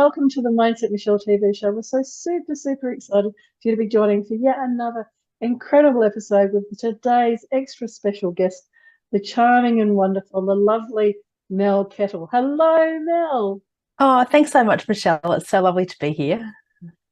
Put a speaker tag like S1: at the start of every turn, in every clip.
S1: welcome to the Mindset Michelle TV show. We're so super excited for you to be joining for yet another incredible episode with today's extra special guest, the charming and wonderful, the lovely Mel Kettle. Hello, Mel.
S2: Oh, thanks so much, Michelle. It's so lovely to be here.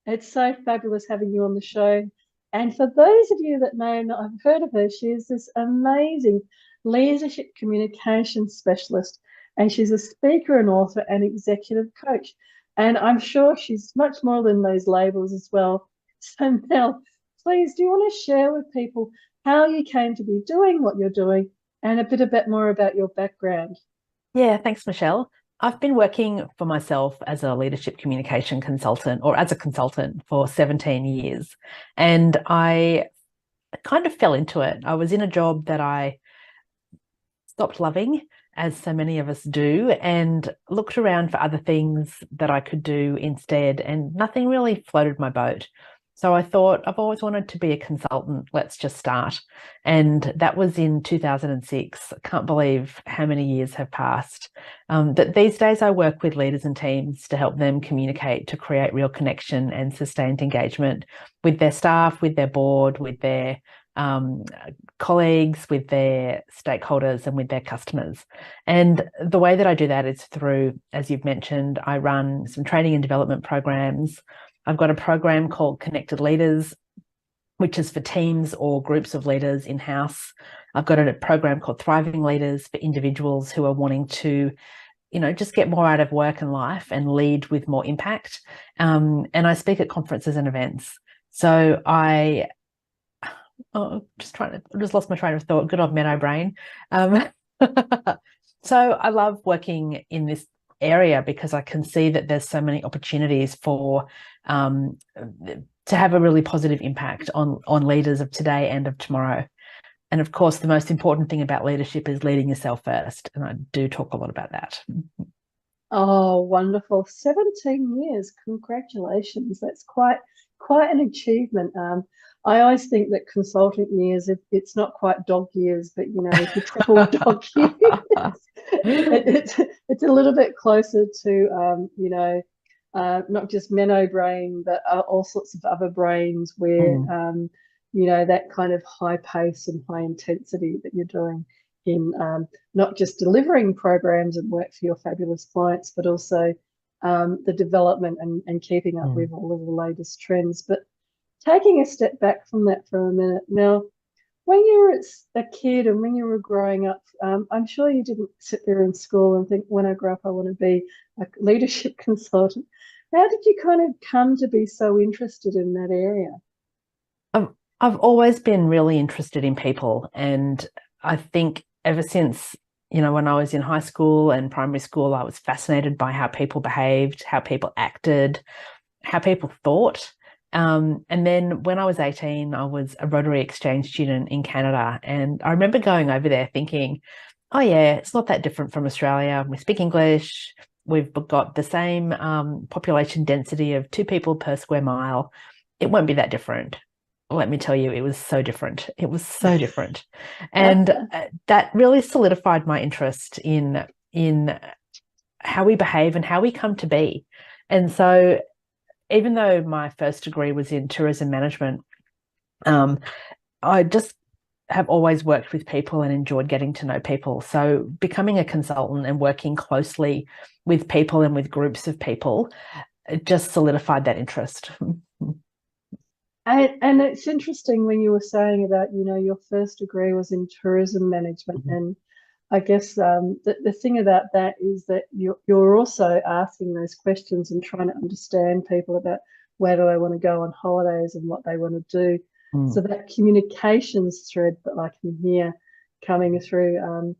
S1: It's so fabulous having you on the show. And for those of you that may not have heard of her, she is this amazing leadership communication specialist, and she's a speaker and author and executive coach. And I'm sure she's much more than those labels as well. So, Mel, please, do you want to share with people how you came to be doing what you're doing and a bit more about your background?
S2: Yeah, thanks, Michelle. I've been working for myself as a leadership communication consultant or as a consultant for 17 years. And I kind of fell into it. I was in a job that I stopped loving, as so many of us do, and looked around for other things that I could do instead, and nothing really floated my boat. So I thought, I've always wanted to be a consultant. Let's just start. And that was in 2006. I can't believe how many years have passed. But these days I work with leaders and teams to help them communicate, to create real connection and sustained engagement with their staff, with their board, with their colleagues, with their stakeholders, and with their customers. And the way that I do that is through, as you've mentioned, I run some training and development programs. I've got a program called Connected Leaders, which is for teams or groups of leaders in-house. I've got a program called Thriving Leaders for individuals who are wanting to, just get more out of work and life and lead with more impact. And I speak at conferences and events. So I just lost my train of thought. Good old Menno brain. So I love working in this area because I can see that there's so many opportunities for to have a really positive impact on leaders of today and of tomorrow. And of course, the most important thing about leadership is leading yourself first. And I do talk a lot about that.
S1: Oh, wonderful. 17 years. Congratulations. That's quite an achievement. I always think that consultant years, it's not quite dog years, but if you triple dog years, it's a little bit closer to not just Menno brain, but all sorts of other brains where that kind of high pace and high intensity that you're doing in not just delivering programs and work for your fabulous clients, but also the development and keeping up with all of the latest trends. But taking a step back from that for a minute, now, when you were a kid and when you were growing up, I'm sure you didn't sit there in school and think, when I grow up, I want to be a leadership consultant. How did you kind of come to be so interested in that area?
S2: I've always been really interested in people. And I think ever since, when I was in high school and primary school, I was fascinated by how people behaved, how people acted, how people thought. And then when I was 18, I was a Rotary exchange student in Canada. And I remember going over there thinking, oh yeah, it's not that different from Australia. We speak English. We've got the same population density of 2 people per square mile. It won't be that different. Let me tell you, it was so different. It was so different. And that really solidified my interest in how we behave and how we come to be. And so even though my first degree was in tourism management, I just have always worked with people and enjoyed getting to know people. So becoming a consultant and working closely with people and with groups of people, it just solidified that interest.
S1: And it's interesting when you were saying about, your first degree was in tourism management. And I guess the thing about that is that you're also asking those questions and trying to understand people about where do they want to go on holidays and what they want to do. So that communications thread that I can hear coming through,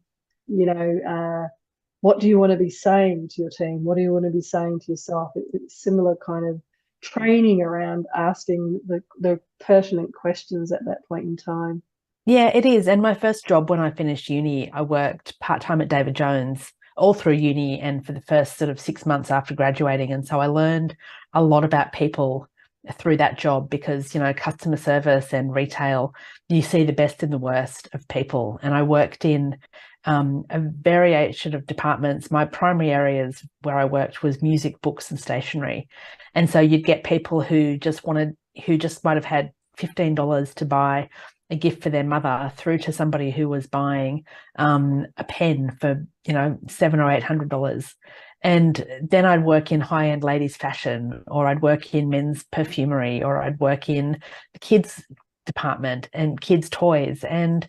S1: what do you want to be saying to your team? What do you want to be saying to yourself? It's similar kind of training around asking the pertinent questions at that point in time.
S2: Yeah, it is. And my first job when I finished uni, I worked part-time at David Jones all through uni and for the first sort of 6 months after graduating. And so I learned a lot about people through that job because, customer service and retail, you see the best and the worst of people. And I worked in a variation of departments. My primary areas where I worked was music, books, and stationery. And so you'd get people who just might have had $15 to buy a gift for their mother, through to somebody who was buying a pen for, $700 or $800. And then I'd work in high-end ladies fashion, or I'd work in men's perfumery, or I'd work in the kids department and kids toys. And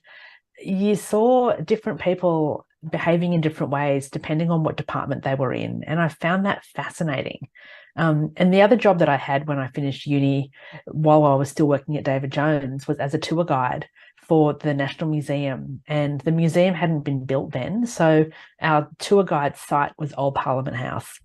S2: you saw different people behaving in different ways depending on what department they were in. And I found that fascinating. And the other job that I had when I finished uni, while I was still working at David Jones, was as a tour guide for the National Museum. And the museum hadn't been built then. So our tour guide site was Old Parliament House.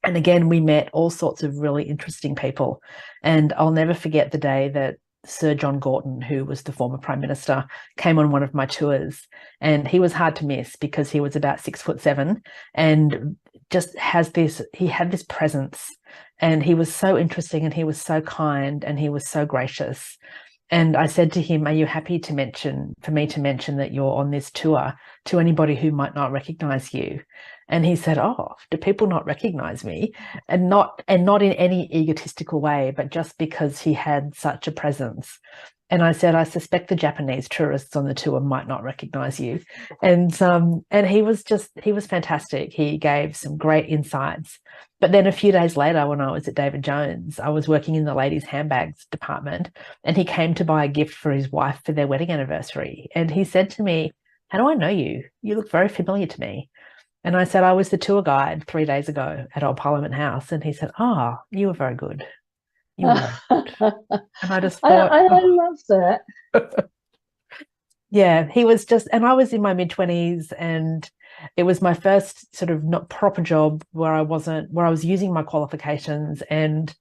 S2: And again, we met all sorts of really interesting people. And I'll never forget the day that Sir John Gorton, who was the former Prime Minister, came on one of my tours. And he was hard to miss because he was about 6'7" and just had this presence. And he was so interesting, and he was so kind, and he was so gracious. And I said to him, "Are you happy for me to mention that you're on this tour to anybody who might not recognize you?" And he said, "Oh, do people not recognize me?" And not in any egotistical way, but just because he had such a presence. And I said, "I suspect the Japanese tourists on the tour might not recognize you." And he was fantastic. He gave some great insights. But then a few days later, when I was at David Jones, I was working in the ladies' handbags department, and he came to buy a gift for his wife for their wedding anniversary. And he said to me, "How do I know you? You look very familiar to me." And I said, "I was the tour guide 3 days ago at Old Parliament House." And he said, "Oh, you were very good. You were very good." And I just thought,
S1: I love that.
S2: yeah, he was just, and I was in my mid-20s, and it was my first sort of not proper job where I was using my qualifications. And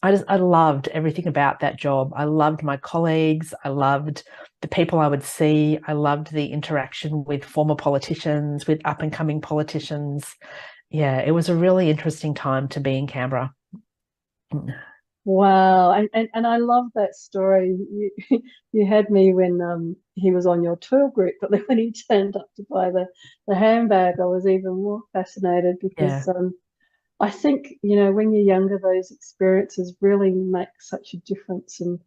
S2: I loved everything about that job. I loved my colleagues. I loved the people I would see. I loved the interaction with former politicians, with up and coming politicians. Yeah, it was a really interesting time to be in Canberra.
S1: Wow, and I love that story. You had me when he was on your tour group, but then when he turned up to buy the handbag, I was even more fascinated
S2: Yeah.
S1: because I think, when you're younger, those experiences really make such a difference. And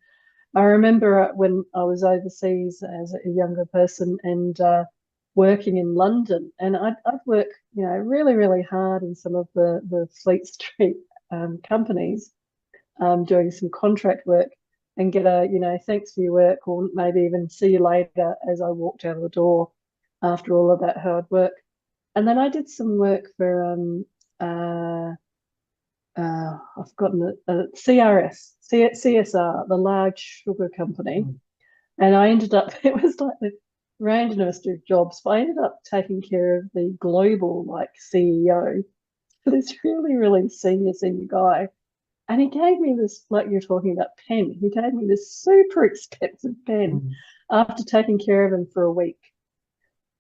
S1: I remember when I was overseas as a younger person and working in London, and I'd work, really, really hard in some of the Fleet Street companies, doing some contract work, and get a, thanks for your work, or maybe even see you later as I walked out of the door after all of that hard work. And then I did some work for I've forgotten CSR, the large sugar company. And I ended up, it was like the randomest of jobs, but I ended up taking care of the global CEO for this really, really senior guy. And he gave me this, like you're talking about, pen. He gave me this super expensive pen after taking care of him for a week.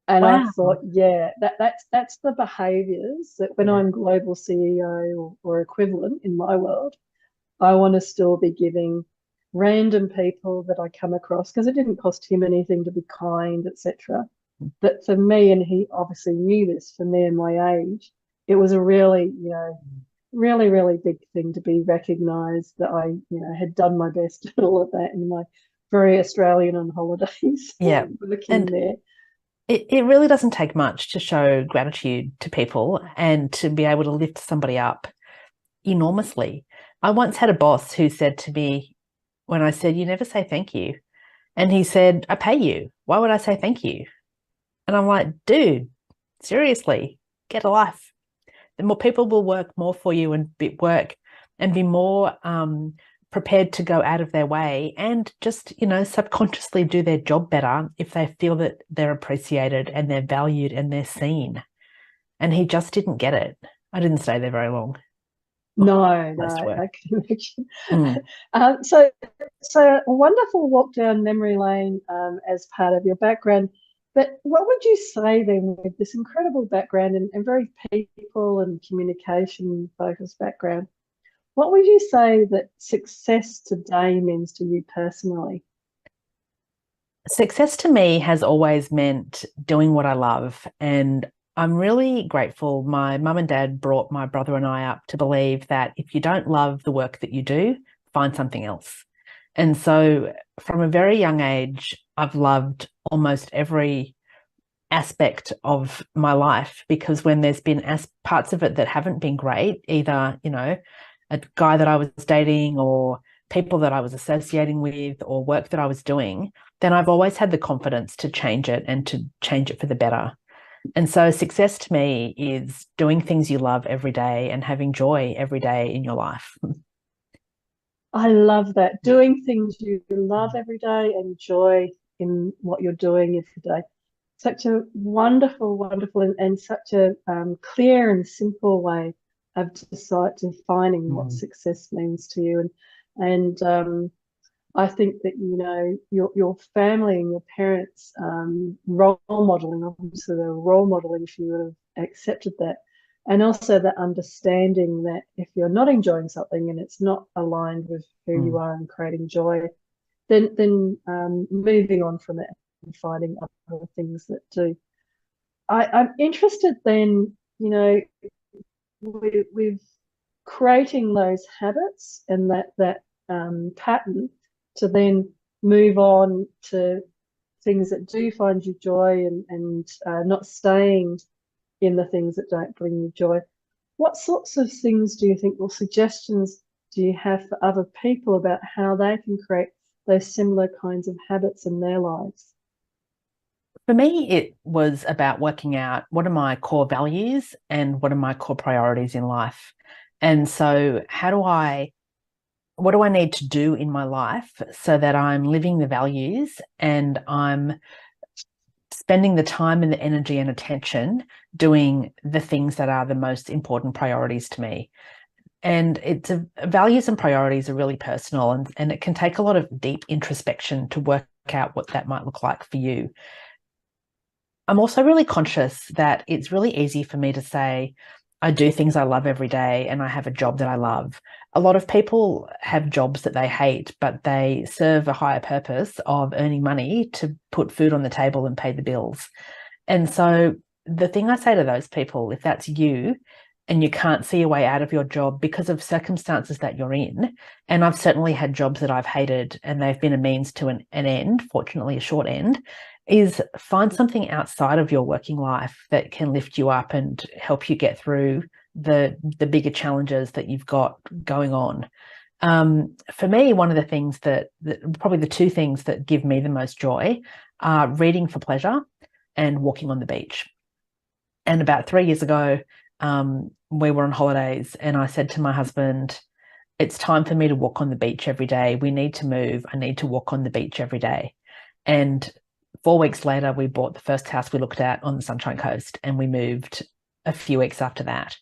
S1: And I
S2: Wow.
S1: thought, yeah, that's the behaviors that when I'm global CEO or equivalent in my world, I want to still be giving random people that I come across, because it didn't cost him anything to be kind, etc. But for me, and he obviously knew this, for me and my age, it was a really, really, really big thing to be recognised that I, had done my best at all of that in my very Australian on holidays.
S2: Yeah.
S1: Working
S2: And
S1: there.
S2: it really doesn't take much to show gratitude to people and to be able to lift somebody up enormously. I once had a boss who said to me, when I said, "You never say thank you," and he said, "I pay you. Why would I say thank you?" And I'm like, dude, seriously, get a life. The more people will work more for you and be more prepared to go out of their way and just, subconsciously do their job better if they feel that they're appreciated and they're valued and they're seen. And he just didn't get it. I didn't stay there very long.
S1: No, I can imagine.
S2: Mm.
S1: So a wonderful walk down memory lane as part of your background. But what would you say then, with this incredible background and very people and communication focused background, what would you say that success today means to you personally?
S2: Success to me has always meant doing what I love. And I'm really grateful. My mum and dad brought my brother and I up to believe that if you don't love the work that you do, find something else. And so from a very young age, I've loved almost every aspect of my life, because when there's been parts of it that haven't been great, either, a guy that I was dating or people that I was associating with or work that I was doing, then I've always had the confidence to change it and to change it for the better. And so success to me is doing things you love every day and having joy every day in your life.
S1: I love that. Doing things you love every day and joy in what you're doing every day. Such a wonderful, wonderful, and such a clear and simple way of defining what success means to you. And I think that, your family and your parents role modeling, obviously they're role modeling if you would have accepted that. And also that understanding that if you're not enjoying something and it's not aligned with who you are and creating joy, then moving on from it and finding other things that do. I'm interested then, with creating those habits and that pattern to then move on to things that do find you joy, and not staying in the things that don't bring you joy. What sorts of things do you think, or suggestions do you have for other people about how they can create those similar kinds of habits in their lives?
S2: For me, it was about working out what are my core values and what are my core priorities in life. And so, what do I need to do in my life so that I'm living the values and I'm spending the time and the energy and attention doing the things that are the most important priorities to me? And values and priorities are really personal, and it can take a lot of deep introspection to work out what that might look like for you. I'm also really conscious that it's really easy for me to say, I do things I love every day and I have a job that I love. A lot of people have jobs that they hate, but they serve a higher purpose of earning money to put food on the table and pay the bills. And so the thing I say to those people, if that's you and you can't see a way out of your job because of circumstances that you're in, and I've certainly had jobs that I've hated and they've been a means to an end, fortunately a short end, is find something outside of your working life that can lift you up and help you get through the bigger challenges that you've got going on. For me, one of the things that probably the two things that give me the most joy are reading for pleasure and walking on the beach. And about 3 years ago, we were on holidays and I said to my husband, it's time for me to walk on the beach every day. We need to move. I need to walk on the beach every day. And 4 weeks later, we bought the first house we looked at on the Sunshine Coast, and we moved a few weeks after that.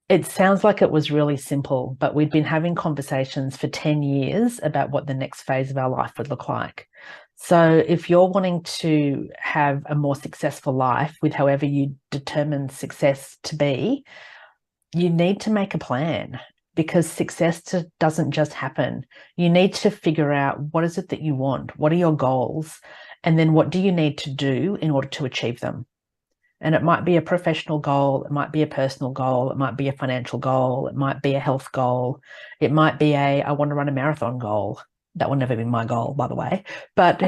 S2: It sounds like it was really simple, but we'd been having conversations for 10 years about what the next phase of our life would look like. So if you're wanting to have a more successful life with however you determine success to be, you need to make a plan, because success doesn't just happen. You need to figure out, what is it that you want? What are your goals? And then what do you need to do in order to achieve them? And it might be a professional goal, it might be a personal goal, it might be a financial goal, it might be a health goal, it might be I want to run a marathon goal. That will never be my goal, by the way. But,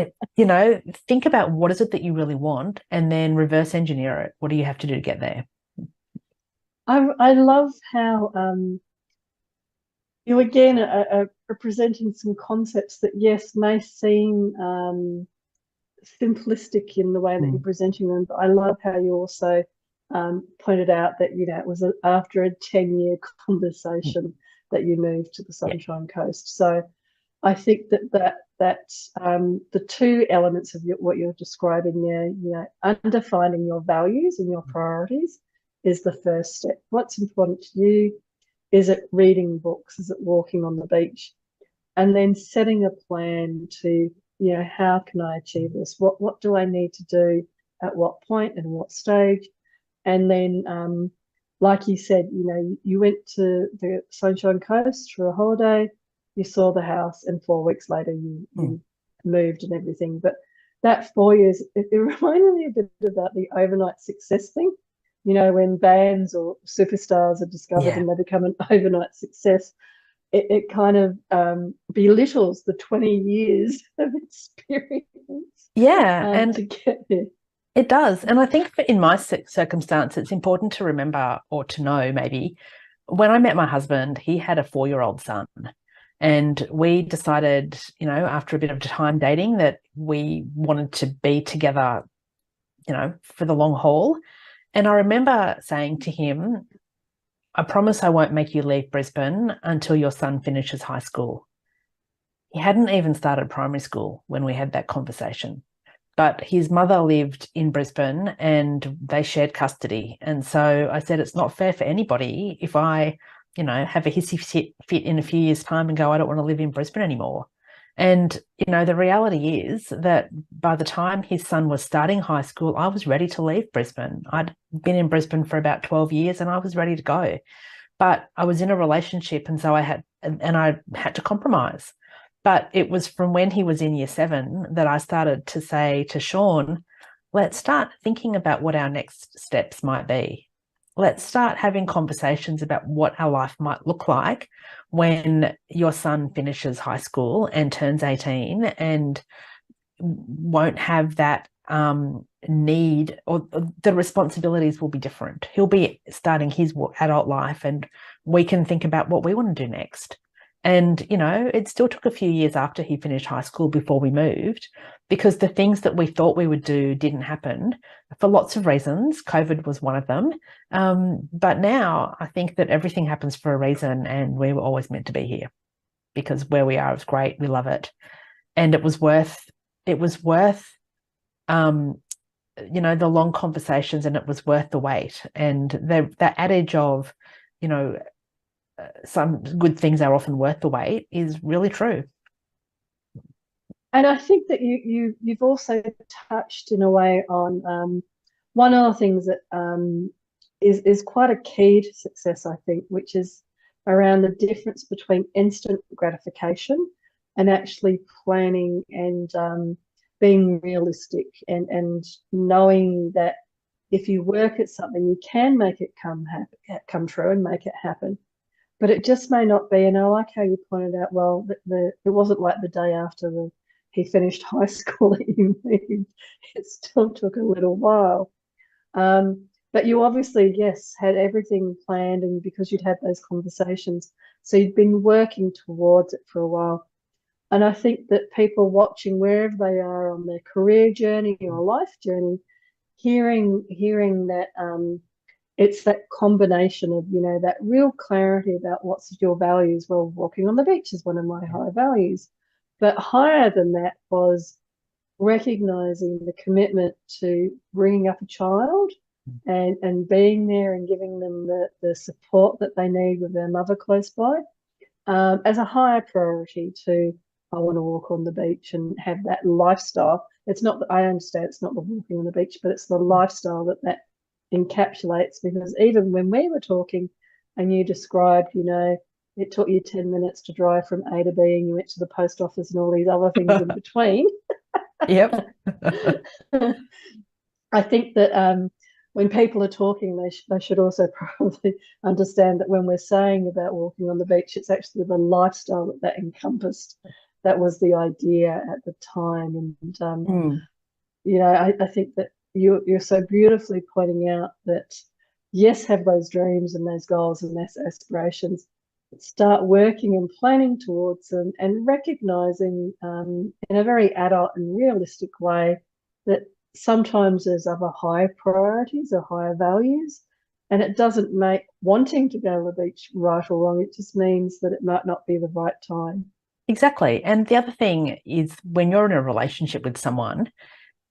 S2: think about what is it that you really want and then reverse engineer it. What do you have to do to get there?
S1: I love how you again are presenting some concepts that, yes, may seem simplistic in the way that you're presenting them, but I love how you also pointed out that it was after a 10-year conversation that you moved to the Sunshine Coast. So I think that the two elements of what you're describing there, undefining your values and your priorities is the first step. What's important to you? Is it reading books? Is it walking on the beach? And then setting a plan to, how can I achieve this? What do I need to do at what point and what stage? And then, like you said, you went to the Sunshine Coast for a holiday, you saw the house, and 4 weeks later you moved and everything. But that 4 years, it reminded me a bit about the overnight success thing. You know, when bands or superstars are discovered and they become an overnight success, it kind of belittles the 20 years of experience.
S2: And
S1: to get there.
S2: It does. And I think in my circumstance, it's important to remember or to know maybe when I met my husband, he had a 4-year-old son. And we decided, you know, after a bit of time dating that we wanted to be together, you know, for the long haul. And I remember saying to him, I promise I won't make you leave Brisbane until your son finishes high school. He hadn't even started primary school when we had that conversation. But his mother lived in Brisbane and they shared custody. And so I said, it's not fair for anybody if I, you know, have a hissy fit in a few years' time and go, I don't want to live in Brisbane anymore. And, you know, the reality is that by the time his son was starting high school, I was ready to leave Brisbane. I'd been in Brisbane for about 12 years and I was ready to go. But I was in a relationship and so I had to compromise. But it was from when he was in year 7 that I started to say to Sean, let's start thinking about what our next steps might be. Let's start having conversations about what our life might look like when your son finishes high school and turns 18 and won't have that need, or the responsibilities will be different. He'll be starting his adult life and we can think about what we want to do next. And, you know, it still took a few years after he finished high school before we moved, because the things that we thought we would do didn't happen for lots of reasons. COVID was one of them. But now I think that everything happens for a reason and we were always meant to be here because where we are is great. We love it. And it was worth, you know, the long conversations, and it was worth the wait. And that adage of, you know, some good things are often worth the wait is really true.
S1: And I think that you've also touched in a way on one of the things that is quite a key to success, I think, which is around the difference between instant gratification and actually planning and being realistic and knowing that if you work at something, you can make it come true and make it happen. But it just may not be. And I like how you pointed out, well, it wasn't like the day after he finished high school that you moved. It still took a little while. But you obviously, yes, had everything planned, and because you'd had those conversations, so you'd been working towards it for a while. And I think that people watching wherever they are on their career journey or life journey, hearing that it's that combination of, you know, that real clarity about what's your values. Well, walking on the beach is one of my high values. But higher than that was recognizing the commitment to bringing up a child and being there and giving them the support that they need with their mother close by as a higher priority to, I want to walk on the beach and have that lifestyle. It's not that I understand it's not the walking on the beach, but it's the lifestyle that encapsulates, because even when we were talking and you described, you know, it took you 10 minutes to drive from A to B and you went to the post office and all these other things in between.
S2: Yep.
S1: I think that when people are talking, they should also probably understand that when we're saying about walking on the beach, it's actually the lifestyle that encompassed. That was the idea at the time. And, you know, I think that you're so beautifully pointing out that, yes, have those dreams and those goals and those aspirations, start working and planning towards them and recognizing in a very adult and realistic way that sometimes there's other higher priorities or higher values, and it doesn't make wanting to go to the beach right or wrong. It just means that it might not be the right time.
S2: Exactly. And the other thing is, when you're in a relationship with someone,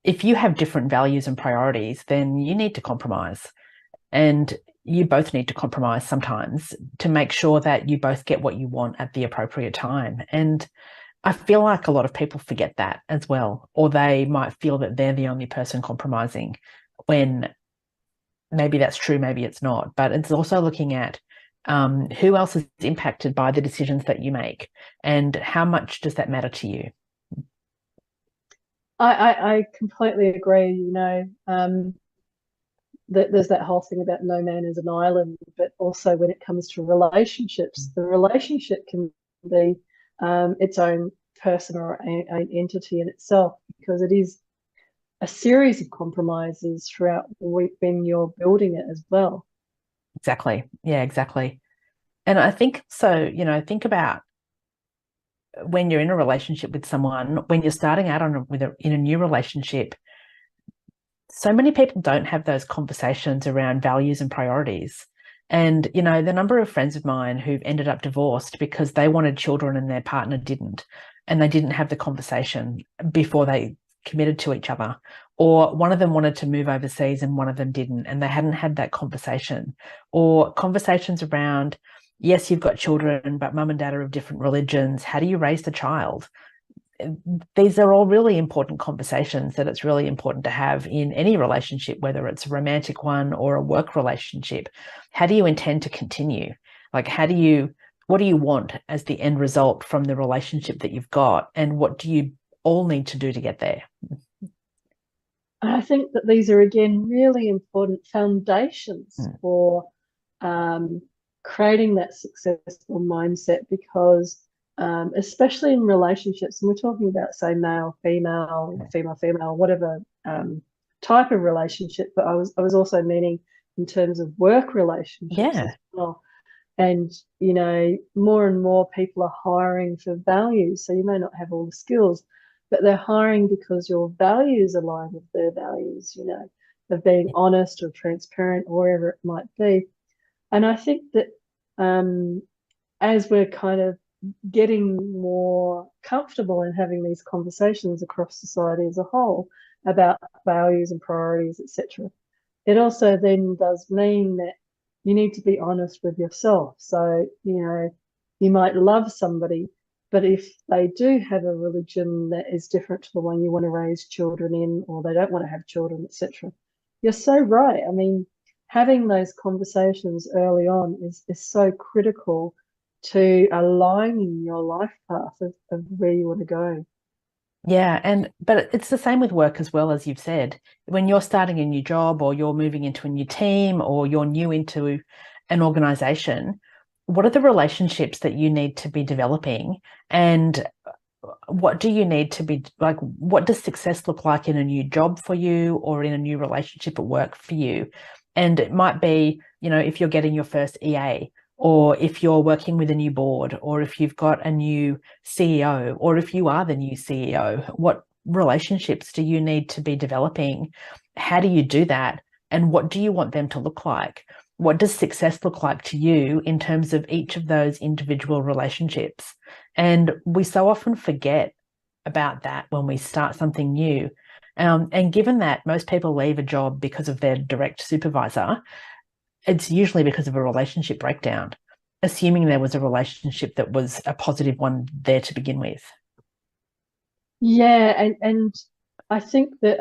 S2: if you have different values and priorities, then you need to compromise. And you both need to compromise sometimes to make sure that you both get what you want at the appropriate time. And I feel like a lot of people forget that as well, or they might feel that they're the only person compromising, when maybe that's true, maybe it's not. But it's also looking at who else is impacted by the decisions that you make and how much does that matter to you.
S1: I completely agree. That there's that whole thing about no man is an island, but also when it comes to relationships, the relationship can be its own person or an entity in itself, because it is a series of compromises throughout when you're building it as well.
S2: Exactly. Yeah, exactly. And I think so, think about when you're in a relationship with someone, when you're starting out in a new relationship, so many people don't have those conversations around values and priorities. And, the number of friends of mine who've ended up divorced because they wanted children and their partner didn't, and they didn't have the conversation before they committed to each other. Or one of them wanted to move overseas and one of them didn't, and they hadn't had that conversation. Or conversations around, yes, you've got children, but mum and dad are of different religions. How do you raise the child? These are all really important conversations that it's really important to have in any relationship, whether it's a romantic one or a work relationship. How do you intend to continue? Like, what do you want as the end result from the relationship that you've got? And what do you all need to do to get there?
S1: I think that these are, again, really important foundations for creating that successful mindset, because especially in relationships, and we're talking about, say, male, female, female, whatever type of relationship, but I was also meaning in terms of work relationships as well. And, more and more people are hiring for values. So you may not have all the skills, but they're hiring because your values align with their values, of being honest or transparent or whatever it might be. And I think that as we're kind of getting more comfortable in having these conversations across society as a whole about values and priorities, etc., it also then does mean that you need to be honest with yourself. So, you might love somebody, but if they do have a religion that is different to the one you want to raise children in, or they don't want to have children, etc., you're so right. I mean, having those conversations early on is so critical to aligning your life path of where you want to go.
S2: Yeah, but it's the same with work as well, as you've said. When you're starting a new job or you're moving into a new team or you're new into an organization, what are the relationships that you need to be developing? And what do you need to be like? What does success look like in a new job for you or in a new relationship at work for you? And it might be, if you're getting your first EA, or if you're working with a new board, or if you've got a new CEO, or if you are the new CEO, what relationships do you need to be developing? How do you do that? And what do you want them to look like? What does success look like to you in terms of each of those individual relationships? And we so often forget about that when we start something new. And given that most people leave a job because of their direct supervisor, it's usually because of a relationship breakdown, assuming there was a relationship that was a positive one there to begin with.
S1: Yeah, and I think that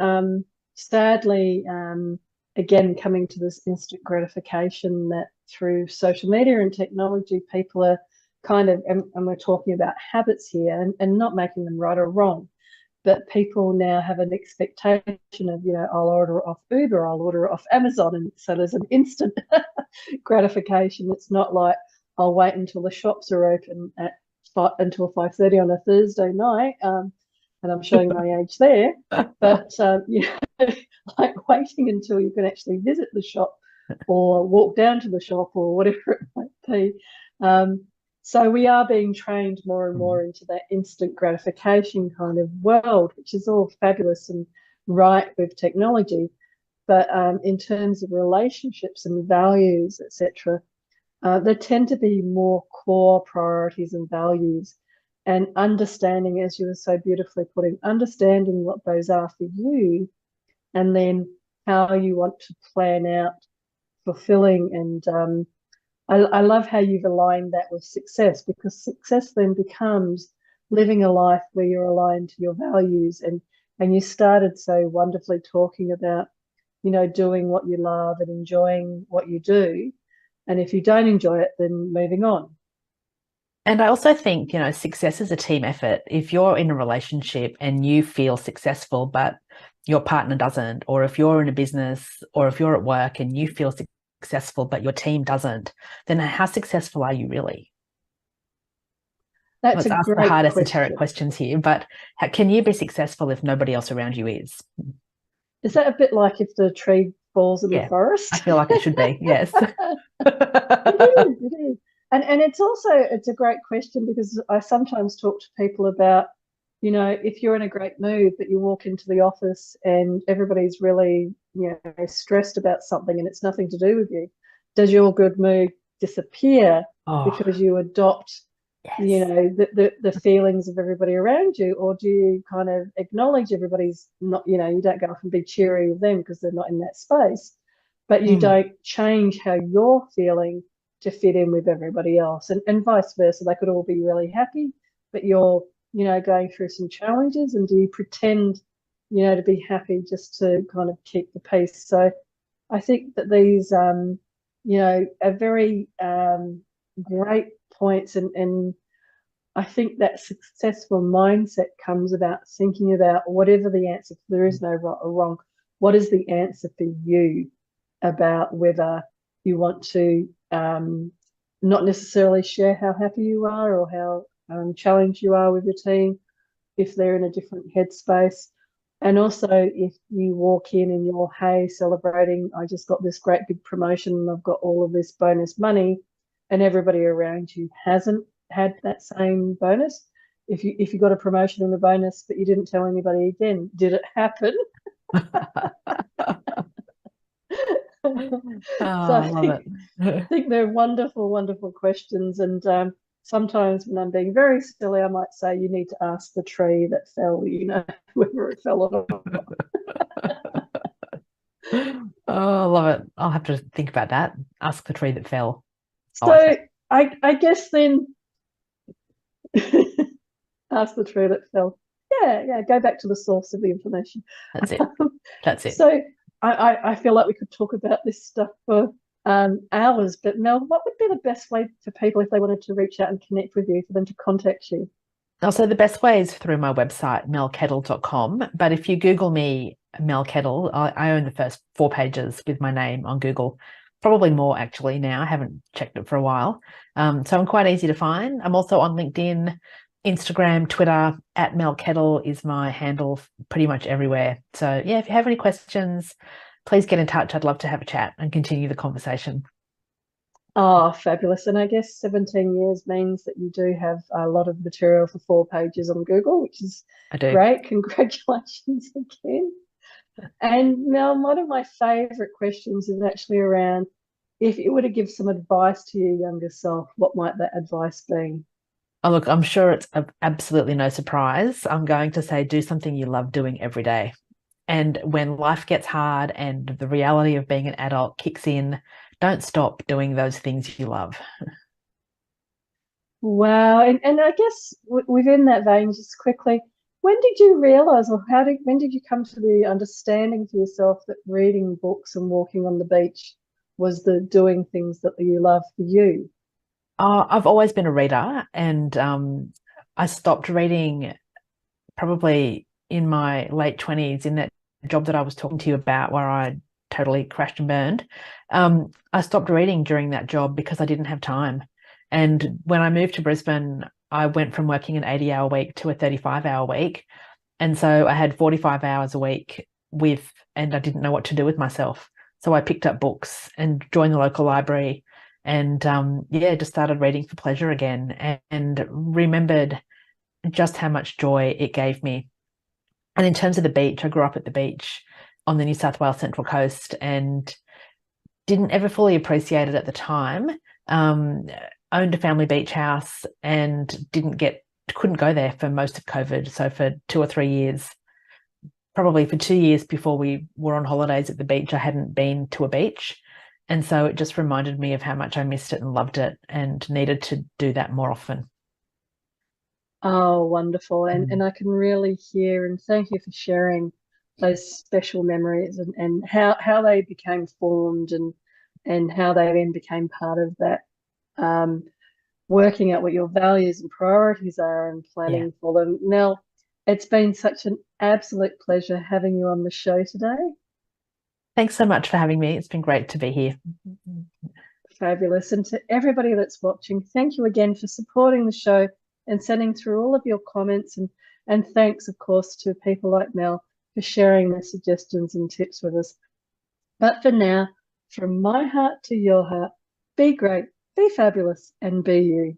S1: sadly, again, coming to this instant gratification that through social media and technology, people are kind of, and we're talking about habits here, and not making them right or wrong, but people now have an expectation of, I'll order off Uber, I'll order off Amazon, and so there's an instant gratification. It's not like I'll wait until the shops are open until 5:30 on a Thursday night. And I'm showing my age there, but like waiting until you can actually visit the shop or walk down to the shop or whatever it might be. So we are being trained more and more into that instant gratification kind of world, which is all fabulous and right with technology. But in terms of relationships and values, etc., there tend to be more core priorities and values, and understanding, as you were so beautifully putting, understanding what those are for you, and then how you want to plan out fulfilling. And I love how you've aligned that with success, because success then becomes living a life where you're aligned to your values. And you started so wonderfully talking about, doing what you love and enjoying what you do. And if you don't enjoy it, then moving on.
S2: And I also think, success is a team effort. If you're in a relationship and you feel successful, but your partner doesn't, or if you're in a business or if you're at work and you feel successful, but your team doesn't, then how successful are you really?
S1: That's
S2: Let's
S1: a
S2: ask the
S1: great
S2: hard esoteric
S1: question.
S2: questions here, but can you be successful if nobody else around you is?
S1: Is that a bit like if the tree falls in the
S2: Yeah, I
S1: forest?
S2: feel like it should be, yes.
S1: It is, it is. And it's a great question because I sometimes talk to people about, if you're in a great mood, but you walk into the office and everybody's really, stressed about something and it's nothing to do with you, does your good mood disappear
S2: Oh,
S1: because you adopt,
S2: yes.
S1: the feelings of everybody around you, or do you kind of acknowledge everybody's not, you don't go off and be cheery with them because they're not in that space, but you
S2: Mm.
S1: don't change how you're feeling to fit in with everybody else, and vice versa. They could all be really happy, but you're, going through some challenges, and do you pretend, to be happy just to kind of keep the peace? So I think that these, are very great points, and I think that successful mindset comes about thinking about whatever the answer. There is no right or wrong. What is the answer for you about whether you want to, not necessarily share how happy you are or how challenged you are with your team if they're in a different headspace. And also, if you walk in and you're, hey, celebrating, I just got this great big promotion and I've got all of this bonus money, and everybody around you hasn't had that same bonus. If you got a promotion and a bonus, but you didn't tell anybody again, did it happen?
S2: Oh,
S1: So
S2: I love
S1: I
S2: it.
S1: think they're wonderful, wonderful questions. And sometimes when I'm being very silly, I might say you need to ask the tree that fell, whether it fell or not.
S2: Oh, I love it. I'll have to think about that. Ask the tree that fell. I like
S1: So
S2: that.
S1: I guess then ask the tree that fell. Yeah, yeah, go back to the source of the information.
S2: That's it. That's it.
S1: So I feel like we could talk about this stuff for hours, but Mel, what would be the best way for people if they wanted to reach out and connect with you, for them to contact you?
S2: Also, the best way is through my website, melkettle.com. But if you Google me, Mel Kettle, I own the first 4 pages with my name on Google. Probably more actually now. I haven't checked it for a while. So I'm quite easy to find. I'm also on LinkedIn, Instagram, Twitter. At Mel Kettle is my handle pretty much everywhere. So yeah, if you have any questions, please get in touch. I'd love to have a chat and continue the conversation.
S1: Oh, fabulous. And I guess 17 years means that you do have a lot of material for 4 pages on Google, which is
S2: I do.
S1: great. Congratulations again. And now, one of my favorite questions is actually around, if you were to give some advice to your younger self, what might that advice be?
S2: Oh, look, I'm sure it's absolutely no surprise. I'm going to say do something you love doing every day. And when life gets hard and the reality of being an adult kicks in, don't stop doing those things you love.
S1: Wow. And I guess within that vein, just quickly, when did you realize, or when did you come to the understanding for yourself that reading books and walking on the beach was the doing things that you love for you?
S2: I've always been a reader, and I stopped reading probably in my late 20s in that job that I was talking to you about where I totally crashed and burned. I stopped reading during that job because I didn't have time. And when I moved to Brisbane, I went from working an 80-hour week to a 35-hour week. And so I had 45 hours a week and I didn't know what to do with myself. So I picked up books and joined the local library and yeah, just started reading for pleasure again and remembered just how much joy it gave me. And in terms of the beach, I grew up at the beach on the New South Wales Central Coast and didn't ever fully appreciate it at the time. Um, Owned a family beach house and couldn't go there for most of COVID. So for 2 or 3 years, probably for 2 years before we were on holidays at the beach, I hadn't been to a beach. And so it just reminded me of how much I missed it and loved it and needed to do that more often.
S1: Oh, wonderful. And
S2: Mm.
S1: I can really hear, and thank you for sharing those special memories, and how they became formed, and how they then became part of that. Um, working out what your values and priorities are and planning for them. Nell, it's been such an absolute pleasure having you on the show today.
S2: Thanks so much for having me. It's been great to be here.
S1: Fabulous. And to everybody that's watching, thank you again for supporting the show and sending through all of your comments. And thanks, of course, to people like Mel for sharing their suggestions and tips with us. But for now, from my heart to your heart, be great, be fabulous, and be you.